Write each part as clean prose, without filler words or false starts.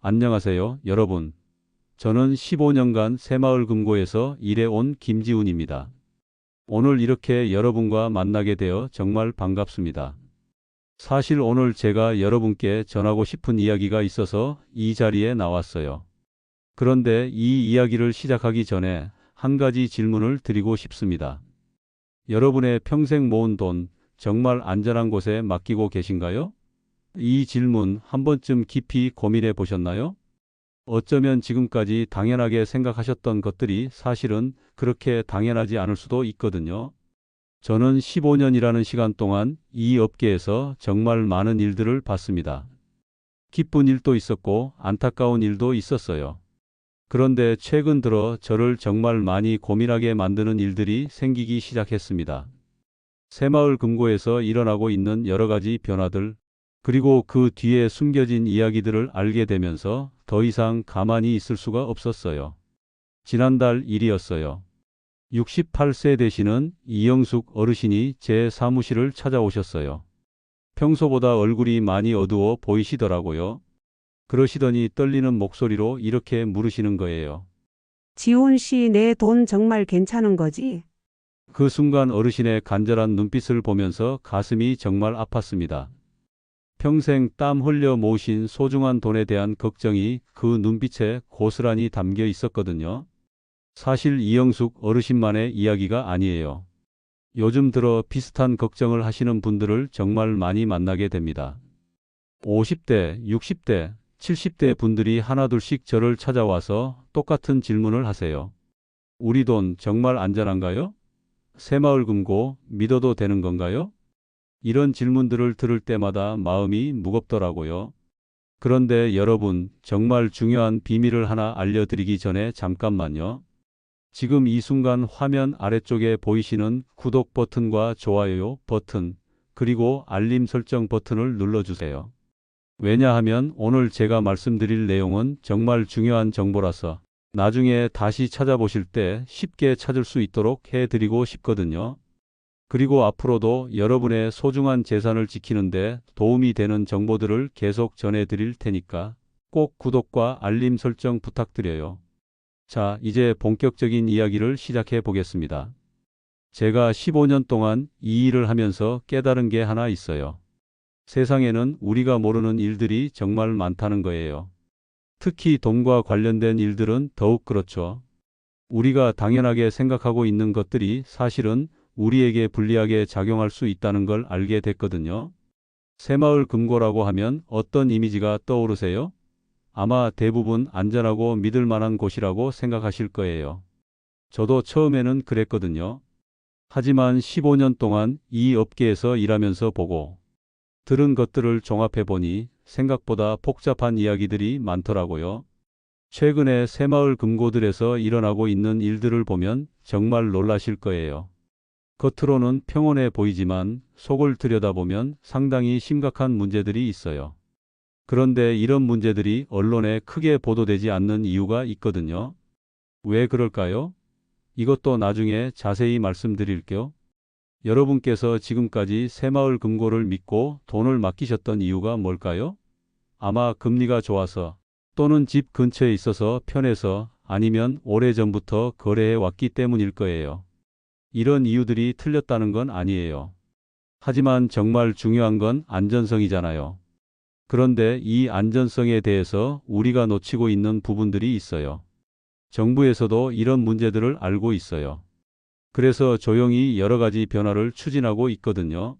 안녕하세요, 여러분. 저는 15년간 새마을금고에서 일해온 김지훈입니다. 오늘 이렇게 여러분과 만나게 되어 정말 반갑습니다. 사실 오늘 제가 여러분께 전하고 싶은 이야기가 있어서 이 자리에 나왔어요. 그런데 이 이야기를 시작하기 전에 한 가지 질문을 드리고 싶습니다. 여러분의 평생 모은 돈 정말 안전한 곳에 맡기고 계신가요? 이 질문 한 번쯤 깊이 고민해 보셨나요? 어쩌면 지금까지 당연하게 생각하셨던 것들이 사실은 그렇게 당연하지 않을 수도 있거든요. 저는 15년이라는 시간 동안 이 업계에서 정말 많은 일들을 봤습니다. 기쁜 일도 있었고 안타까운 일도 있었어요. 그런데 최근 들어 저를 정말 많이 고민하게 만드는 일들이 생기기 시작했습니다. 새마을금고에서 일어나고 있는 여러 가지 변화들, 그리고 그 뒤에 숨겨진 이야기들을 알게 되면서 더 이상 가만히 있을 수가 없었어요. 지난달 일이었어요. 68세 되시는 이영숙 어르신이 제 사무실을 찾아오셨어요. 평소보다 얼굴이 많이 어두워 보이시더라고요. 그러시더니 떨리는 목소리로 이렇게 물으시는 거예요. 지훈 씨, 내 돈 정말 괜찮은 거지? 그 순간 어르신의 간절한 눈빛을 보면서 가슴이 정말 아팠습니다. 평생 땀 흘려 모으신 소중한 돈에 대한 걱정이 그 눈빛에 고스란히 담겨 있었거든요. 사실 이영숙 어르신만의 이야기가 아니에요. 요즘 들어 비슷한 걱정을 하시는 분들을 정말 많이 만나게 됩니다. 50대, 60대, 70대 분들이 하나둘씩 저를 찾아와서 똑같은 질문을 하세요. 우리 돈 정말 안전한가요? 새마을금고 믿어도 되는 건가요? 이런 질문들을 들을 때마다 마음이 무겁더라고요. 그런데 여러분, 정말 중요한 비밀을 하나 알려드리기 전에 잠깐만요. 지금 이 순간 화면 아래쪽에 보이시는 구독 버튼과 좋아요 버튼, 그리고 알림 설정 버튼을 눌러주세요. 왜냐하면 오늘 제가 말씀드릴 내용은 정말 중요한 정보라서 나중에 다시 찾아보실 때 쉽게 찾을 수 있도록 해드리고 싶거든요. 그리고 앞으로도 여러분의 소중한 재산을 지키는데 도움이 되는 정보들을 계속 전해드릴 테니까 꼭 구독과 알림 설정 부탁드려요. 자, 이제 본격적인 이야기를 시작해 보겠습니다. 제가 15년 동안 이 일을 하면서 깨달은 게 하나 있어요. 세상에는 우리가 모르는 일들이 정말 많다는 거예요. 특히 돈과 관련된 일들은 더욱 그렇죠. 우리가 당연하게 생각하고 있는 것들이 사실은 우리에게 불리하게 작용할 수 있다는 걸 알게 됐거든요. 새마을금고라고 하면 어떤 이미지가 떠오르세요? 아마 대부분 안전하고 믿을 만한 곳이라고 생각하실 거예요. 저도 처음에는 그랬거든요. 하지만 15년 동안 이 업계에서 일하면서 보고 들은 것들을 종합해 보니 생각보다 복잡한 이야기들이 많더라고요. 최근에 새마을금고들에서 일어나고 있는 일들을 보면 정말 놀라실 거예요. 겉으로는 평온해 보이지만 속을 들여다보면 상당히 심각한 문제들이 있어요. 그런데 이런 문제들이 언론에 크게 보도되지 않는 이유가 있거든요. 왜 그럴까요? 이것도 나중에 자세히 말씀드릴게요. 여러분께서 지금까지 새마을금고를 믿고 돈을 맡기셨던 이유가 뭘까요? 아마 금리가 좋아서 또는 집 근처에 있어서 편해서 아니면 오래전부터 거래해 왔기 때문일 거예요. 이런 이유들이 틀렸다는 건 아니에요. 하지만 정말 중요한 건 안전성이잖아요. 그런데 이 안전성에 대해서 우리가 놓치고 있는 부분들이 있어요. 정부에서도 이런 문제들을 알고 있어요. 그래서 조용히 여러 가지 변화를 추진하고 있거든요.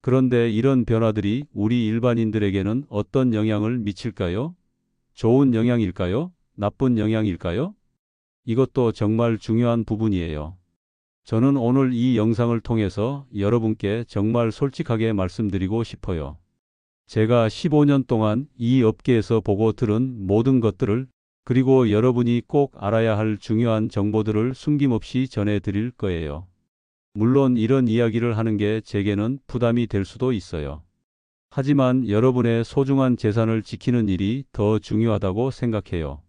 그런데 이런 변화들이 우리 일반인들에게는 어떤 영향을 미칠까요? 좋은 영향일까요? 나쁜 영향일까요? 이것도 정말 중요한 부분이에요. 저는 오늘 이 영상을 통해서 여러분께 정말 솔직하게 말씀드리고 싶어요. 제가 15년 동안 이 업계에서 보고 들은 모든 것들을, 그리고 여러분이 꼭 알아야 할 중요한 정보들을 숨김없이 전해드릴 거예요. 물론 이런 이야기를 하는 게 제게는 부담이 될 수도 있어요. 하지만 여러분의 소중한 재산을 지키는 일이 더 중요하다고 생각해요.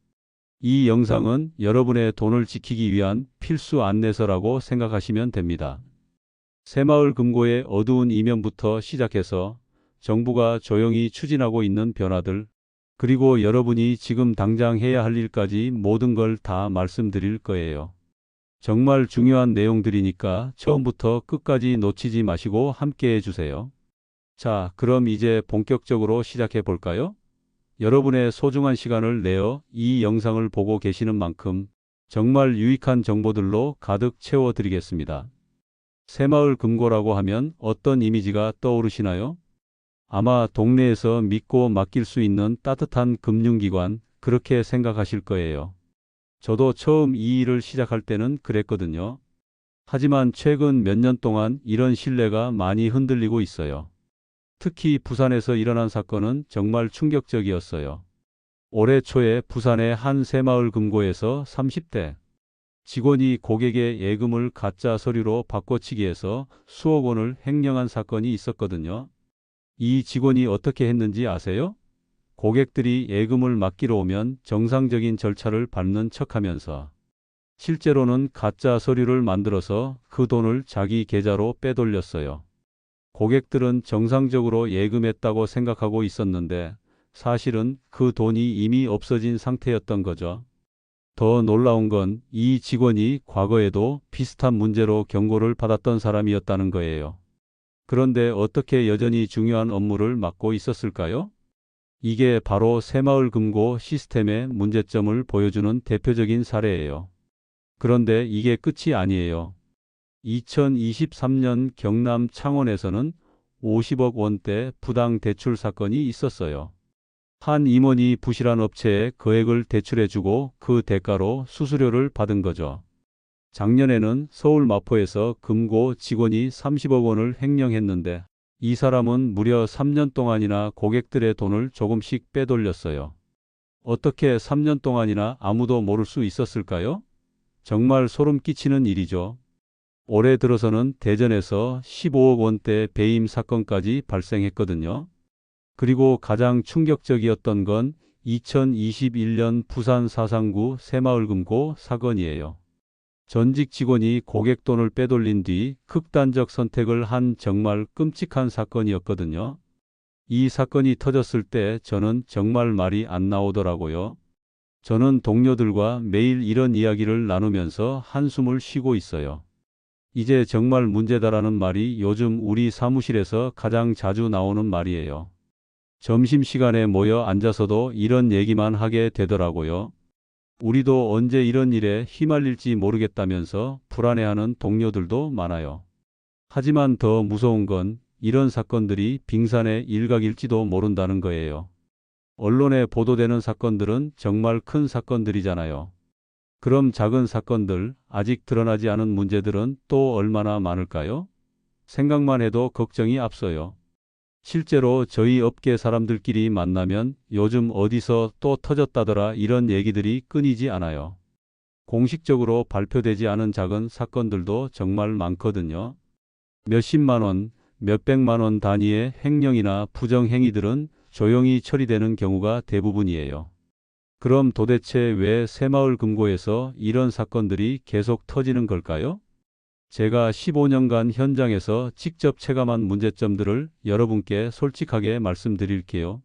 이 영상은 여러분의 돈을 지키기 위한 필수 안내서라고 생각하시면 됩니다. 새마을금고의 어두운 이면부터 시작해서 정부가 조용히 추진하고 있는 변화들, 그리고 여러분이 지금 당장 해야 할 일까지 모든 걸 다 말씀드릴 거예요. 정말 중요한 내용들이니까 처음부터 끝까지 놓치지 마시고 함께 해주세요. 자, 그럼 이제 본격적으로 시작해 볼까요? 여러분의 소중한 시간을 내어 이 영상을 보고 계시는 만큼 정말 유익한 정보들로 가득 채워드리겠습니다. 새마을 금고라고 하면 어떤 이미지가 떠오르시나요? 아마 동네에서 믿고 맡길 수 있는 따뜻한 금융기관, 그렇게 생각하실 거예요. 저도 처음 이 일을 시작할 때는 그랬거든요. 하지만 최근 몇 년 동안 이런 신뢰가 많이 흔들리고 있어요. 특히 부산에서 일어난 사건은 정말 충격적이었어요. 올해 초에 부산의 한 새마을 금고에서 30대 직원이 고객의 예금을 가짜 서류로 바꿔치기해서 수억 원을 횡령한 사건이 있었거든요. 이 직원이 어떻게 했는지 아세요? 고객들이 예금을 맡기러 오면 정상적인 절차를 밟는 척하면서 실제로는 가짜 서류를 만들어서 그 돈을 자기 계좌로 빼돌렸어요. 고객들은 정상적으로 예금했다고 생각하고 있었는데 사실은 그 돈이 이미 없어진 상태였던 거죠. 더 놀라운 건 이 직원이 과거에도 비슷한 문제로 경고를 받았던 사람이었다는 거예요. 그런데 어떻게 여전히 중요한 업무를 맡고 있었을까요? 이게 바로 새마을 금고 시스템의 문제점을 보여주는 대표적인 사례예요. 그런데 이게 끝이 아니에요. 2023년 경남 창원에서는 50억 원대 부당 대출 사건이 있었어요. 한 임원이 부실한 업체에 거액을 대출해주고 그 대가로 수수료를 받은 거죠. 작년에는 서울 마포에서 금고 직원이 30억 원을 횡령했는데 이 사람은 무려 3년 동안이나 고객들의 돈을 조금씩 빼돌렸어요. 어떻게 3년 동안이나 아무도 모를 수 있었을까요? 정말 소름 끼치는 일이죠. 올해 들어서는 대전에서 15억 원대 배임 사건까지 발생했거든요. 그리고 가장 충격적이었던 건 2021년 부산 사상구 새마을금고 사건이에요. 전직 직원이 고객 돈을 빼돌린 뒤 극단적 선택을 한 정말 끔찍한 사건이었거든요. 이 사건이 터졌을 때 저는 정말 말이 안 나오더라고요. 저는 동료들과 매일 이런 이야기를 나누면서 한숨을 쉬고 있어요. 이제 정말 문제다라는 말이 요즘 우리 사무실에서 가장 자주 나오는 말이에요. 점심시간에 모여 앉아서도 이런 얘기만 하게 되더라고요. 우리도 언제 이런 일에 휘말릴지 모르겠다면서 불안해하는 동료들도 많아요. 하지만 더 무서운 건 이런 사건들이 빙산의 일각일지도 모른다는 거예요. 언론에 보도되는 사건들은 정말 큰 사건들이잖아요. 그럼 작은 사건들, 아직 드러나지 않은 문제들은 또 얼마나 많을까요? 생각만 해도 걱정이 앞서요. 실제로 저희 업계 사람들끼리 만나면 요즘 어디서 또 터졌다더라 이런 얘기들이 끊이지 않아요. 공식적으로 발표되지 않은 작은 사건들도 정말 많거든요. 몇십만 원, 몇백만 원 단위의 횡령이나 부정행위들은 조용히 처리되는 경우가 대부분이에요. 그럼 도대체 왜 새마을 금고에서 이런 사건들이 계속 터지는 걸까요? 제가 15년간 현장에서 직접 체감한 문제점들을 여러분께 솔직하게 말씀드릴게요.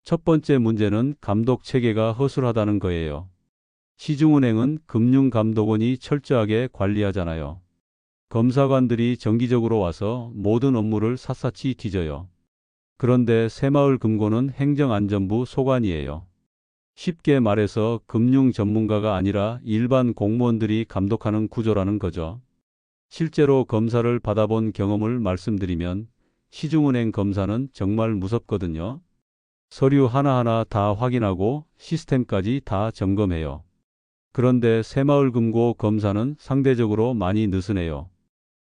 첫 번째 문제는 감독 체계가 허술하다는 거예요. 시중은행은 금융감독원이 철저하게 관리하잖아요. 검사관들이 정기적으로 와서 모든 업무를 샅샅이 뒤져요. 그런데 새마을금고는 행정안전부 소관이에요. 쉽게 말해서 금융 전문가가 아니라 일반 공무원들이 감독하는 구조라는 거죠. 실제로 검사를 받아본 경험을 말씀드리면 시중은행 검사는 정말 무섭거든요. 서류 하나하나 다 확인하고 시스템까지 다 점검해요. 그런데 새마을금고 검사는 상대적으로 많이 느슨해요.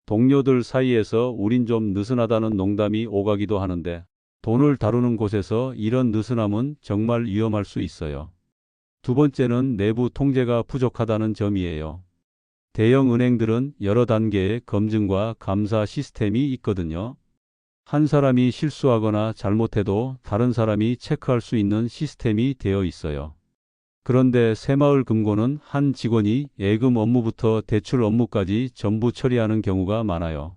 동료들 사이에서 우린 좀 느슨하다는 농담이 오가기도 하는데 돈을 다루는 곳에서 이런 느슨함은 정말 위험할 수 있어요. 두 번째는 내부 통제가 부족하다는 점이에요. 대형 은행들은 여러 단계의 검증과 감사 시스템이 있거든요. 한 사람이 실수하거나 잘못해도 다른 사람이 체크할 수 있는 시스템이 되어 있어요. 그런데 새마을금고는 한 직원이 예금 업무부터 대출 업무까지 전부 처리하는 경우가 많아요.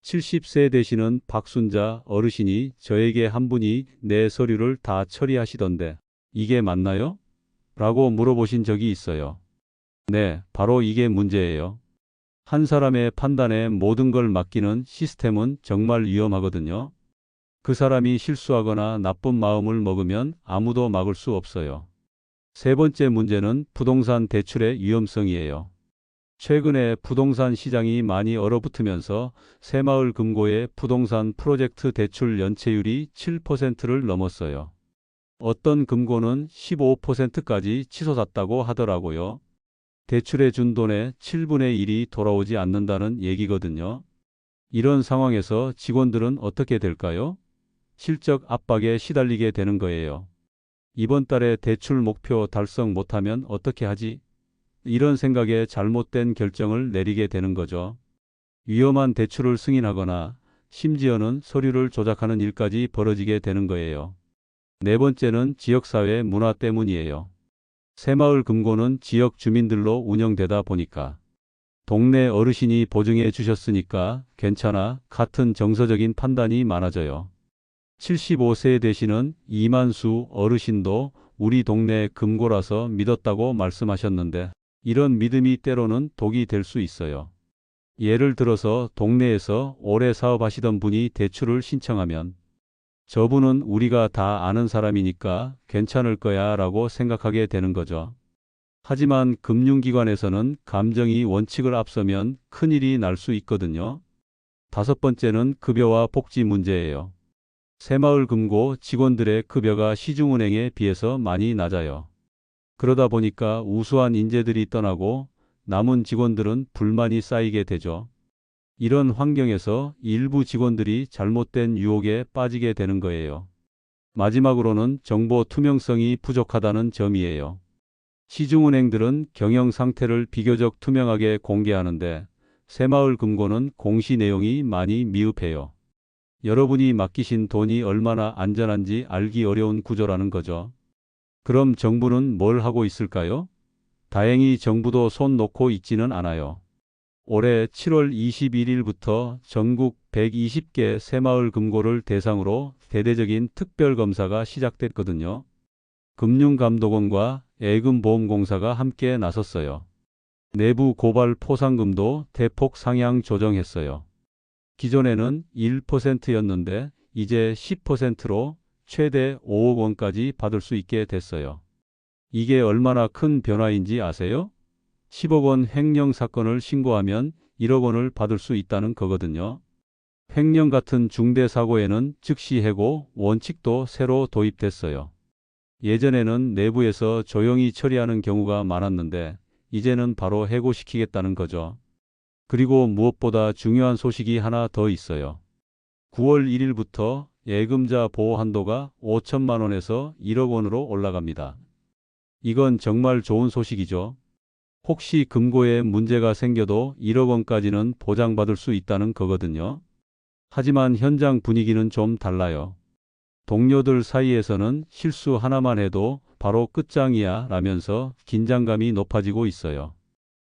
70세 되시는 박순자 어르신이 저에게 한 분이 내 서류를 다 처리하시던데 이게 맞나요? 라고 물어보신 적이 있어요. 네, 바로 이게 문제예요. 한 사람의 판단에 모든 걸 맡기는 시스템은 정말 위험하거든요. 그 사람이 실수하거나 나쁜 마음을 먹으면 아무도 막을 수 없어요. 세 번째 문제는 부동산 대출의 위험성이에요. 최근에 부동산 시장이 많이 얼어붙으면서 새마을금고의 부동산 프로젝트 대출 연체율이 7%를 넘었어요. 어떤 금고는 15%까지 치솟았다고 하더라고요. 대출해 준 돈의 7분의 1이 돌아오지 않는다는 얘기거든요. 이런 상황에서 직원들은 어떻게 될까요? 실적 압박에 시달리게 되는 거예요. 이번 달에 대출 목표 달성 못하면 어떻게 하지? 이런 생각에 잘못된 결정을 내리게 되는 거죠. 위험한 대출을 승인하거나 심지어는 서류를 조작하는 일까지 벌어지게 되는 거예요. 네 번째는 지역사회 문화 때문이에요. 새마을금고는 지역 주민들로 운영되다 보니까 동네 어르신이 보증해 주셨으니까 괜찮아 같은 정서적인 판단이 많아져요. 75세 되시는 이만수 어르신도 우리 동네 금고라서 믿었다고 말씀하셨는데 이런 믿음이 때로는 독이 될 수 있어요. 예를 들어서 동네에서 오래 사업하시던 분이 대출을 신청하면 저분은 우리가 다 아는 사람이니까 괜찮을 거야 라고 생각하게 되는 거죠. 하지만 금융기관에서는 감정이 원칙을 앞서면 큰일이 날 수 있거든요. 다섯 번째는 급여와 복지 문제예요. 새마을금고 직원들의 급여가 시중은행에 비해서 많이 낮아요. 그러다 보니까 우수한 인재들이 떠나고 남은 직원들은 불만이 쌓이게 되죠. 이런 환경에서 일부 직원들이 잘못된 유혹에 빠지게 되는 거예요. 마지막으로는 정보 투명성이 부족하다는 점이에요. 시중은행들은 경영 상태를 비교적 투명하게 공개하는데 새마을금고는 공시 내용이 많이 미흡해요. 여러분이 맡기신 돈이 얼마나 안전한지 알기 어려운 구조라는 거죠. 그럼 정부는 뭘 하고 있을까요? 다행히 정부도 손 놓고 있지는 않아요. 올해 7월 21일부터 전국 120개 새마을금고를 대상으로 대대적인 특별검사가 시작됐거든요. 금융감독원과 예금보험공사가 함께 나섰어요. 내부 고발 포상금도 대폭 상향 조정했어요. 기존에는 1%였는데 이제 10%로 최대 5억 원까지 받을 수 있게 됐어요. 이게 얼마나 큰 변화인지 아세요? 10억 원 횡령 사건을 신고하면 1억 원을 받을 수 있다는 거거든요. 횡령 같은 중대 사고에는 즉시 해고 원칙도 새로 도입됐어요. 예전에는 내부에서 조용히 처리하는 경우가 많았는데 이제는 바로 해고시키겠다는 거죠. 그리고 무엇보다 중요한 소식이 하나 더 있어요. 9월 1일부터 예금자 보호 한도가 5천만 원에서 1억 원으로 올라갑니다. 이건 정말 좋은 소식이죠. 혹시 금고에 문제가 생겨도 1억 원까지는 보장받을 수 있다는 거거든요. 하지만 현장 분위기는 좀 달라요. 동료들 사이에서는 실수 하나만 해도 바로 끝장이야 라면서 긴장감이 높아지고 있어요.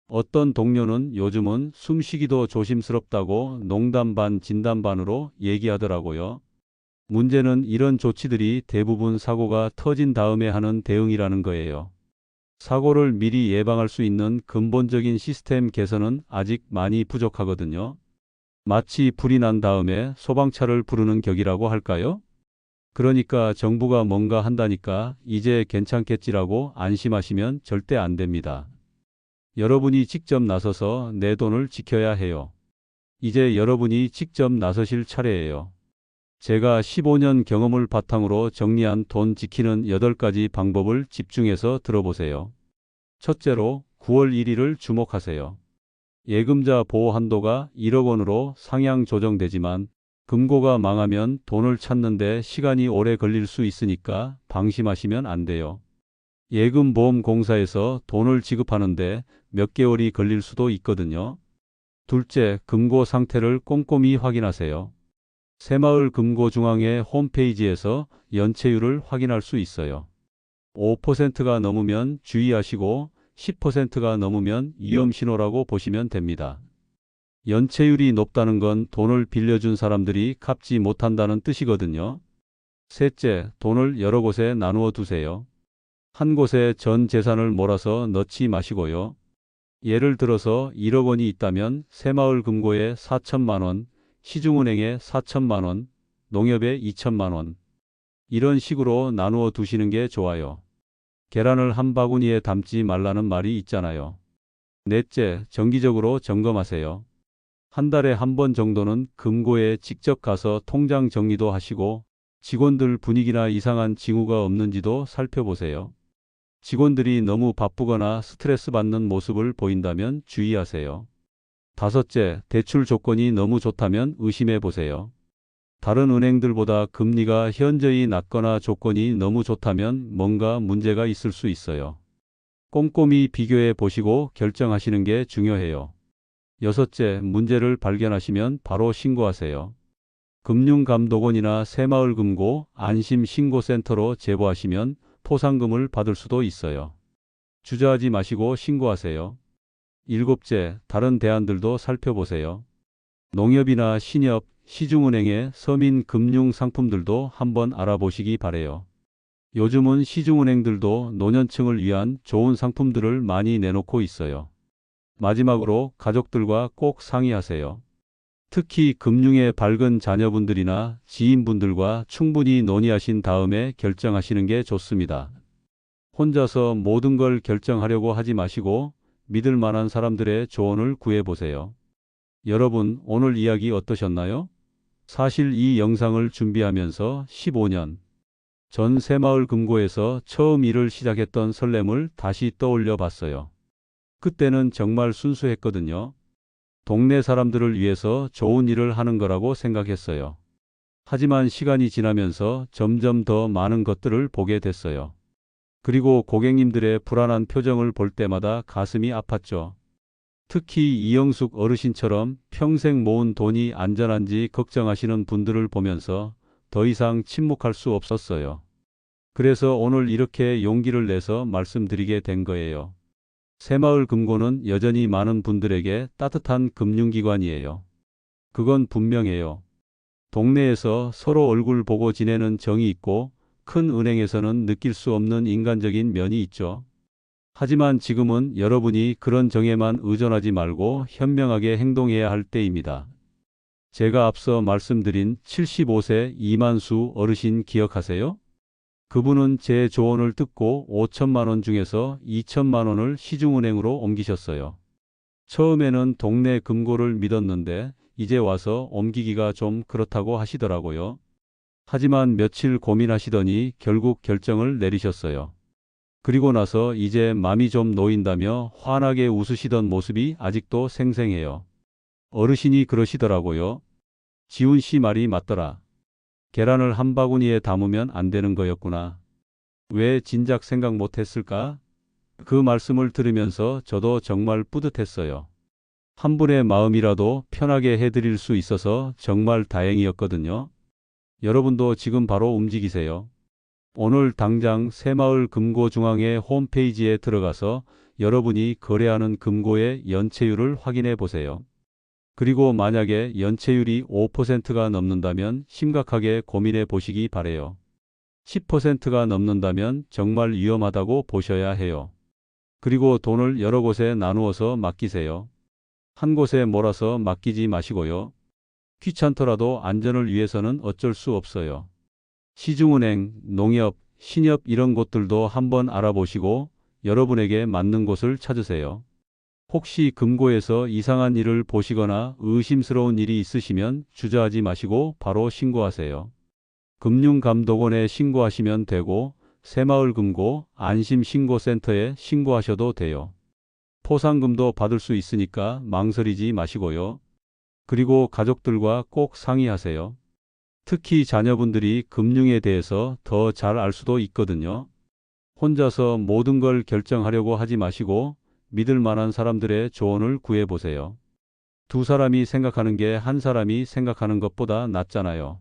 어떤 동료는 요즘은 숨쉬기도 조심스럽다고 농담 반 진담 반으로 얘기하더라고요. 문제는 이런 조치들이 대부분 사고가 터진 다음에 하는 대응이라는 거예요. 사고를 미리 예방할 수 있는 근본적인 시스템 개선은 아직 많이 부족하거든요. 마치 불이 난 다음에 소방차를 부르는 격이라고 할까요? 그러니까 정부가 뭔가 한다니까 이제 괜찮겠지라고 안심하시면 절대 안 됩니다. 여러분이 직접 나서서 내 돈을 지켜야 해요. 이제 여러분이 직접 나서실 차례예요. 제가 15년 경험을 바탕으로 정리한 돈 지키는 8가지 방법을 집중해서 들어보세요. 첫째로 9월 1일을 주목하세요. 예금자 보호 한도가 1억 원으로 상향 조정되지만 금고가 망하면 돈을 찾는데 시간이 오래 걸릴 수 있으니까 방심하시면 안 돼요. 예금보험공사에서 돈을 지급하는데 몇 개월이 걸릴 수도 있거든요. 둘째, 금고 상태를 꼼꼼히 확인하세요. 새마을금고중앙회 홈페이지에서 연체율을 확인할 수 있어요. 5%가 넘으면 주의하시고 10%가 넘으면 위험 신호라고 보시면 됩니다. 연체율이 높다는 건 돈을 빌려준 사람들이 갚지 못한다는 뜻이거든요. 셋째, 돈을 여러 곳에 나누어 두세요. 한 곳에 전 재산을 몰아서 넣지 마시고요. 예를 들어서 1억 원이 있다면 새마을금고에 4천만 원, 시중은행에 4천만 원, 농협에 2천만 원. 이런 식으로 나누어 두시는 게 좋아요. 계란을 한 바구니에 담지 말라는 말이 있잖아요. 넷째, 정기적으로 점검하세요. 한 달에 한 번 정도는 금고에 직접 가서 통장 정리도 하시고 직원들 분위기나 이상한 징후가 없는지도 살펴보세요. 직원들이 너무 바쁘거나 스트레스 받는 모습을 보인다면 주의하세요. 다섯째, 대출 조건이 너무 좋다면 의심해 보세요. 다른 은행들보다 금리가 현저히 낮거나 조건이 너무 좋다면 뭔가 문제가 있을 수 있어요. 꼼꼼히 비교해 보시고 결정하시는 게 중요해요. 여섯째, 문제를 발견하시면 바로 신고하세요. 금융감독원이나 새마을금고 안심신고센터로 제보하시면 포상금을 받을 수도 있어요. 주저하지 마시고 신고하세요. 일곱째, 다른 대안들도 살펴보세요. 농협이나 신협, 시중은행의 서민금융상품들도 한번 알아보시기 바래요. 요즘은 시중은행들도 노년층을 위한 좋은 상품들을 많이 내놓고 있어요. 마지막으로 가족들과 꼭 상의하세요. 특히 금융에 밝은 자녀분들이나 지인분들과 충분히 논의하신 다음에 결정하시는 게 좋습니다. 혼자서 모든 걸 결정하려고 하지 마시고 믿을 만한 사람들의 조언을 구해보세요. 여러분, 오늘 이야기 어떠셨나요? 사실 이 영상을 준비하면서 15년 전 새마을금고에서 처음 일을 시작했던 설렘을 다시 떠올려 봤어요. 그때는 정말 순수했거든요. 동네 사람들을 위해서 좋은 일을 하는 거라고 생각했어요. 하지만 시간이 지나면서 점점 더 많은 것들을 보게 됐어요. 그리고 고객님들의 불안한 표정을 볼 때마다 가슴이 아팠죠. 특히 이영숙 어르신처럼 평생 모은 돈이 안전한지 걱정하시는 분들을 보면서 더 이상 침묵할 수 없었어요. 그래서 오늘 이렇게 용기를 내서 말씀드리게 된 거예요. 새마을금고는 여전히 많은 분들에게 따뜻한 금융기관이에요. 그건 분명해요. 동네에서 서로 얼굴 보고 지내는 정이 있고 큰 은행에서는 느낄 수 없는 인간적인 면이 있죠. 하지만 지금은 여러분이 그런 정에만 의존하지 말고 현명하게 행동해야 할 때입니다. 제가 앞서 말씀드린 75세 이만수 어르신 기억하세요? 그분은 제 조언을 듣고 5천만 원 중에서 2천만 원을 시중은행으로 옮기셨어요. 처음에는 동네 금고를 믿었는데 이제 와서 옮기기가 좀 그렇다고 하시더라고요. 하지만 며칠 고민하시더니 결국 결정을 내리셨어요. 그리고 나서 이제 맘이 좀 놓인다며 환하게 웃으시던 모습이 아직도 생생해요. 어르신이 그러시더라고요. 지훈 씨 말이 맞더라. 계란을 한 바구니에 담으면 안 되는 거였구나. 왜 진작 생각 못 했을까? 그 말씀을 들으면서 저도 정말 뿌듯했어요. 한 분의 마음이라도 편하게 해드릴 수 있어서 정말 다행이었거든요. 여러분도 지금 바로 움직이세요. 오늘 당장 새마을금고중앙회 홈페이지에 들어가서 여러분이 거래하는 금고의 연체율을 확인해 보세요. 그리고 만약에 연체율이 5%가 넘는다면 심각하게 고민해 보시기 바래요. 10%가 넘는다면 정말 위험하다고 보셔야 해요. 그리고 돈을 여러 곳에 나누어서 맡기세요. 한 곳에 몰아서 맡기지 마시고요. 귀찮더라도 안전을 위해서는 어쩔 수 없어요. 시중은행, 농협, 신협 이런 곳들도 한번 알아보시고 여러분에게 맞는 곳을 찾으세요. 혹시 금고에서 이상한 일을 보시거나 의심스러운 일이 있으시면 주저하지 마시고 바로 신고하세요. 금융감독원에 신고하시면 되고 새마을금고 안심신고센터에 신고하셔도 돼요. 포상금도 받을 수 있으니까 망설이지 마시고요. 그리고 가족들과 꼭 상의하세요. 특히 자녀분들이 금융에 대해서 더 잘 알 수도 있거든요. 혼자서 모든 걸 결정하려고 하지 마시고 믿을 만한 사람들의 조언을 구해보세요. 두 사람이 생각하는 게 한 사람이 생각하는 것보다 낫잖아요.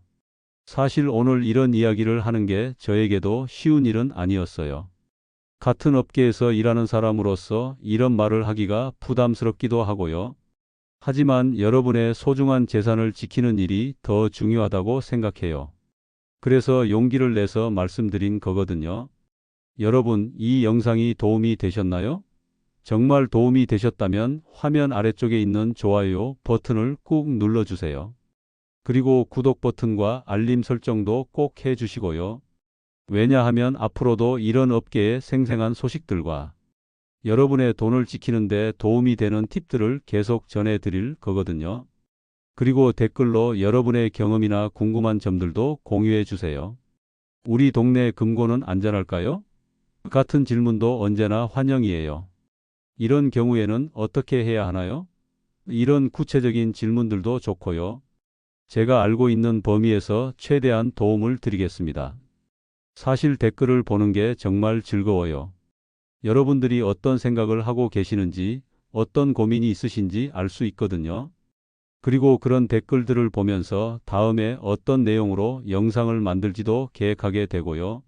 사실 오늘 이런 이야기를 하는 게 저에게도 쉬운 일은 아니었어요. 같은 업계에서 일하는 사람으로서 이런 말을 하기가 부담스럽기도 하고요. 하지만 여러분의 소중한 재산을 지키는 일이 더 중요하다고 생각해요. 그래서 용기를 내서 말씀드린 거거든요. 여러분, 이 영상이 도움이 되셨나요? 정말 도움이 되셨다면 화면 아래쪽에 있는 좋아요 버튼을 꾹 눌러주세요. 그리고 구독 버튼과 알림 설정도 꼭 해주시고요. 왜냐하면 앞으로도 이런 업계의 생생한 소식들과 여러분의 돈을 지키는 데 도움이 되는 팁들을 계속 전해드릴 거거든요. 그리고 댓글로 여러분의 경험이나 궁금한 점들도 공유해 주세요. 우리 동네 금고는 안전할까요? 같은 질문도 언제나 환영이에요. 이런 경우에는 어떻게 해야 하나요? 이런 구체적인 질문들도 좋고요. 제가 알고 있는 범위에서 최대한 도움을 드리겠습니다. 사실 댓글을 보는 게 정말 즐거워요. 여러분들이 어떤 생각을 하고 계시는지, 어떤 고민이 있으신지 알 수 있거든요. 그리고 그런 댓글들을 보면서 다음에 어떤 내용으로 영상을 만들지도 계획하게 되고요.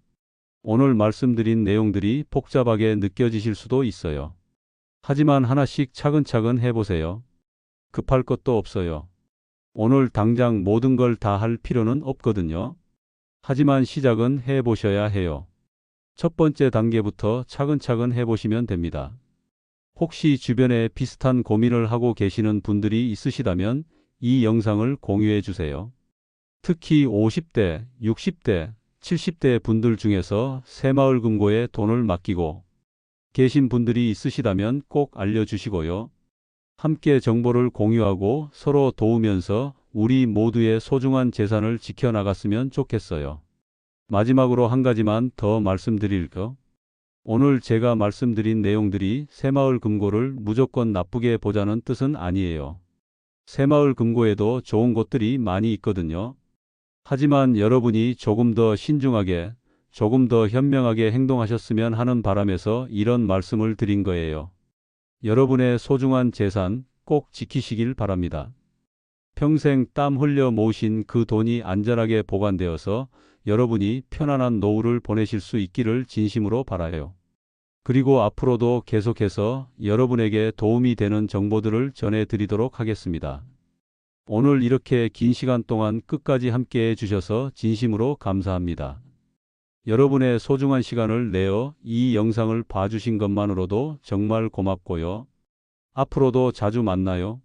오늘 말씀드린 내용들이 복잡하게 느껴지실 수도 있어요. 하지만 하나씩 차근차근 해보세요. 급할 것도 없어요. 오늘 당장 모든 걸 다 할 필요는 없거든요. 하지만 시작은 해보셔야 해요. 첫 번째 단계부터 차근차근 해보시면 됩니다. 혹시 주변에 비슷한 고민을 하고 계시는 분들이 있으시다면 이 영상을 공유해 주세요. 특히 50대, 60대, 70대 분들 중에서 새마을금고에 돈을 맡기고 계신 분들이 있으시다면 꼭 알려주시고요. 함께 정보를 공유하고 서로 도우면서 우리 모두의 소중한 재산을 지켜나갔으면 좋겠어요. 마지막으로 한 가지만 더 말씀드릴게요. 오늘 제가 말씀드린 내용들이 새마을금고를 무조건 나쁘게 보자는 뜻은 아니에요. 새마을금고에도 좋은 곳들이 많이 있거든요. 하지만 여러분이 조금 더 신중하게, 조금 더 현명하게 행동하셨으면 하는 바람에서 이런 말씀을 드린 거예요. 여러분의 소중한 재산 꼭 지키시길 바랍니다. 평생 땀 흘려 모으신 그 돈이 안전하게 보관되어서 여러분이 편안한 노후를 보내실 수 있기를 진심으로 바라요. 그리고 앞으로도 계속해서 여러분에게 도움이 되는 정보들을 전해드리도록 하겠습니다. 오늘 이렇게 긴 시간 동안 끝까지 함께 해주셔서 진심으로 감사합니다. 여러분의 소중한 시간을 내어 이 영상을 봐주신 것만으로도 정말 고맙고요. 앞으로도 자주 만나요.